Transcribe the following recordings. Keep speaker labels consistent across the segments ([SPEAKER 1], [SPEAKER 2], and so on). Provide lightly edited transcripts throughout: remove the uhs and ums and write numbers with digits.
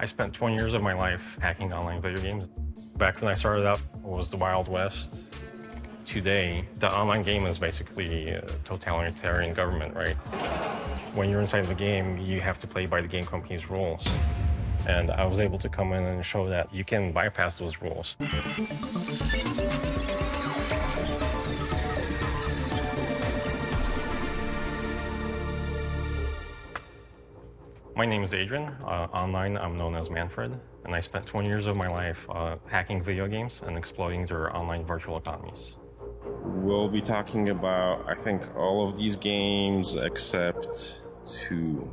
[SPEAKER 1] I spent 20 years of my life hacking online video games. Back when I started out, it was the Wild West. Today, the online game is basically a totalitarian government, right? When you're inside the game, you have to play by the game company's rules. And I was able to come in and show that you can bypass those rules. My name is Adrian. Online, I'm known as Manfred, and I spent 20 years of my life hacking video games and exploiting their online virtual economies.
[SPEAKER 2] We'll be talking about, I think, all of these games except two.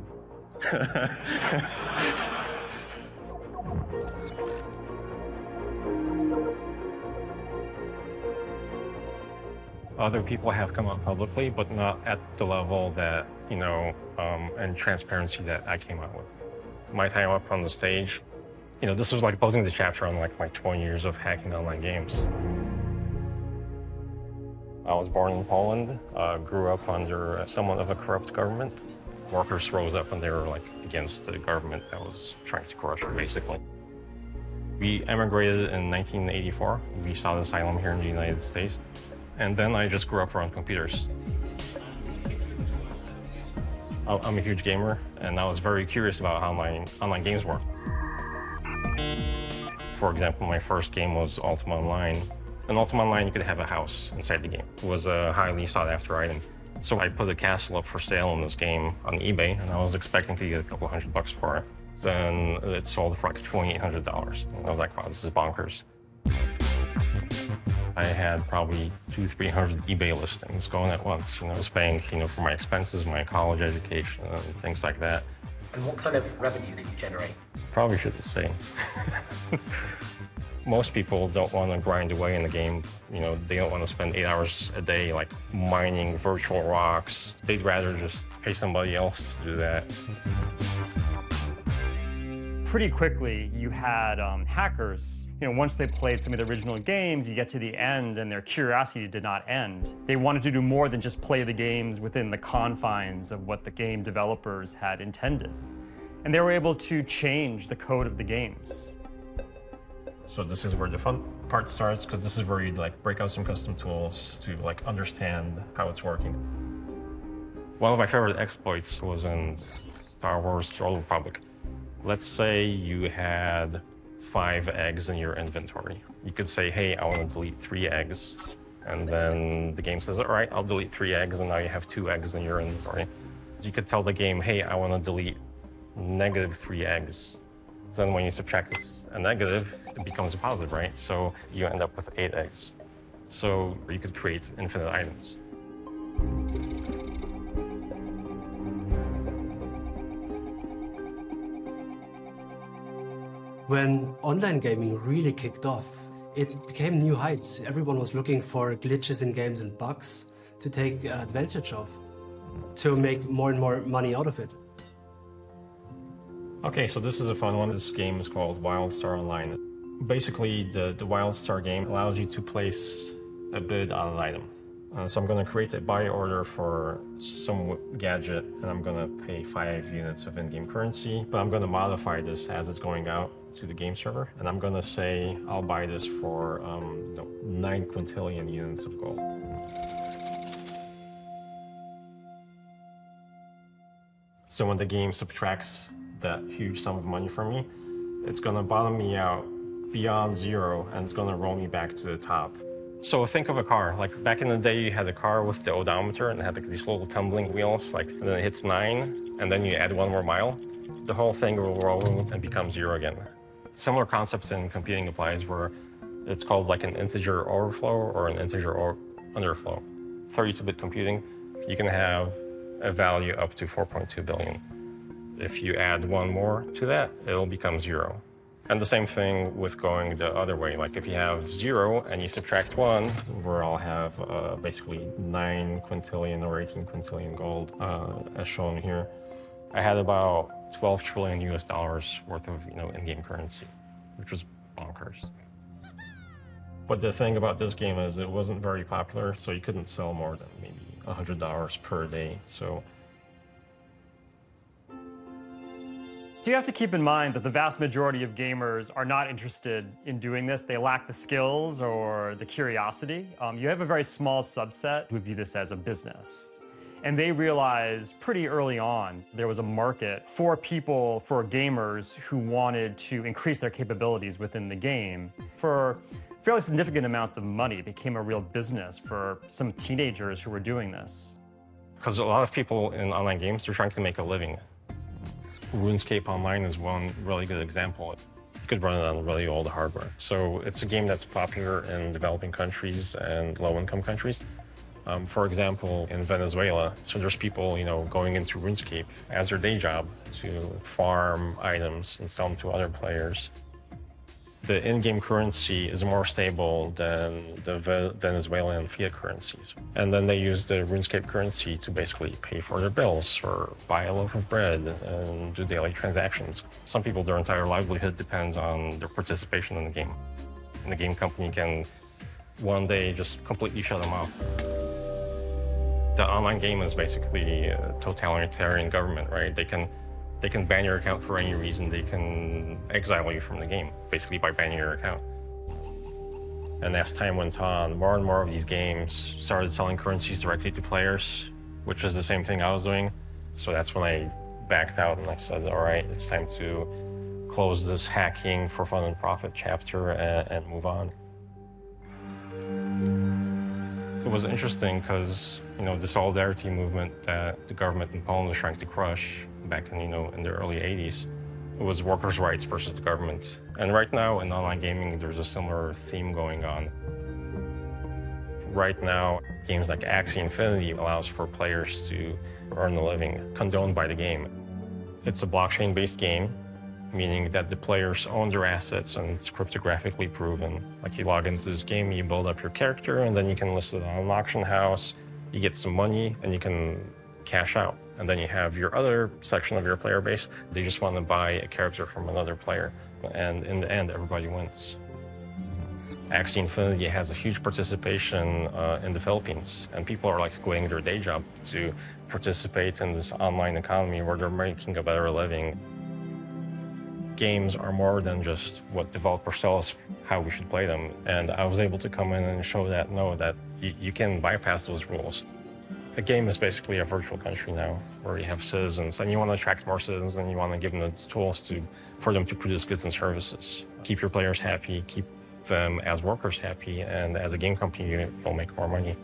[SPEAKER 1] Other people have come out publicly, but not at the level that, and transparency that I came out with. My time up on the stage, this was like closing the chapter on like my 20 years of hacking online games. I was born in Poland, grew up under somewhat of a corrupt government. Workers rose up and they were like against the government that was trying to crush them, basically. We emigrated in 1984. We sought asylum here in the United States. And then I just grew up around computers. I'm a huge gamer, and I was very curious about how online games work. For example, my first game was Ultima Online. In Ultima Online, you could have a house inside the game. It was a highly sought-after item. So I put a castle up for sale in this game on eBay, and I was expecting to get a couple $100 for it. Then it sold for like $2,800. And I was like, wow, this is bonkers. I had probably 200-300 eBay listings going at once. I was paying, for my expenses, my college education, and things like that.
[SPEAKER 3] And what kind of revenue did you generate?
[SPEAKER 1] Probably shouldn't say. Most people don't want to grind away in the game. They don't want to spend 8 hours a day, like, mining virtual rocks. They'd rather just pay somebody else to do that.
[SPEAKER 4] Pretty quickly, you had hackers. Once they played some of the original games, you get to the end and their curiosity did not end. They wanted to do more than just play the games within the confines of what the game developers had intended. And they were able to change the code of the games.
[SPEAKER 1] So this is where the fun part starts, because this is where you break out some custom tools to understand how it's working. One of my favorite exploits was in Star Wars: The Old Republic. Let's say you had 5 eggs in your inventory. You could say, hey, I want to delete 3 eggs. And then the game says, all right, I'll delete 3 eggs, and now you have 2 eggs in your inventory. So you could tell the game, hey, I want to delete -3 eggs. So then when you subtract a negative, it becomes a positive, right? So you end up with 8 eggs. So you could create infinite items.
[SPEAKER 5] When online gaming really kicked off, it became new heights. Everyone was looking for glitches in games and bugs to take advantage of, to make more and more money out of it.
[SPEAKER 1] Okay, so this is a fun one. This game is called WildStar Online. Basically, the WildStar game allows you to place a bid on an item. So I'm going to create a buy order for some gadget, and I'm going to pay 5 units of in-game currency, but I'm going to modify this as it's going out to the game server, and I'm going to say I'll buy this for 9 quintillion units of gold. So when the game subtracts that huge sum of money from me, it's going to bottom me out beyond 0, and it's going to roll me back to the top. So think of a car. Like back in the day, you had a car with the odometer, and it had these little tumbling wheels, and then it hits 9, and then you add 1 more mile. The whole thing will roll and become 0 again. Similar concepts in computing applies where it's called like an integer overflow or an integer underflow. 32-bit computing, you can have a value up to 4.2 billion. If you add 1 more to that, it'll become 0. And the same thing with going the other way. Like if you have 0 and you subtract 1, where I'll have basically 9 quintillion or 18 quintillion gold, as shown here. I had about 12 trillion US dollars worth of in-game currency, which was bonkers. But the thing about this game is it wasn't very popular, so you couldn't sell more than maybe $100 per day. So
[SPEAKER 4] You have to keep in mind that the vast majority of gamers are not interested in doing this. They lack the skills or the curiosity. You have a very small subset who view this as a business. And they realized pretty early on there was a market for people, for gamers who wanted to increase their capabilities within the game. For fairly significant amounts of money, it became a real business for some teenagers who were doing this.
[SPEAKER 1] Because a lot of people in online games, they're trying to make a living. RuneScape Online is one really good example. You could run it on really old hardware. So it's a game that's popular in developing countries and low-income countries. For example, in Venezuela, so there's people, going into RuneScape as their day job to farm items and sell them to other players. The in-game currency is more stable than the Venezuelan fiat currencies. And then they use the RuneScape currency to basically pay for their bills or buy a loaf of bread and do daily transactions. Some people, their entire livelihood depends on their participation in the game. And the game company can one day just completely shut them off. The online game is basically a totalitarian government, right? They can ban your account for any reason. They can exile you from the game, basically by banning your account. And as time went on, more and more of these games started selling currencies directly to players, which is the same thing I was doing. So that's when I backed out and I said, all right, it's time to close this hacking for fun and profit chapter and move on. It was interesting because, the solidarity movement that the government in Poland was trying to crush back in, in the early 80s, it was workers' rights versus the government. And right now in online gaming, there's a similar theme going on. Right now, games like Axie Infinity allows for players to earn a living condoned by the game. It's a blockchain-based game, meaning that the players own their assets and it's cryptographically proven. Like you log into this game, you build up your character, and then you can list it on an auction house, you get some money, and you can cash out. And then you have your other section of your player base, they just want to buy a character from another player. And in the end, everybody wins. Axie Infinity has a huge participation in the Philippines, and people are quitting their day job to participate in this online economy where they're making a better living. Games are more than just what developers tell us how we should play them. And I was able to come in and show that, no, that you can bypass those rules. A game is basically a virtual country now, where you have citizens, and you want to attract more citizens, and you want to give them the tools for them to produce goods and services. Keep your players happy, keep them as workers happy, and as a game company, you'll make more money.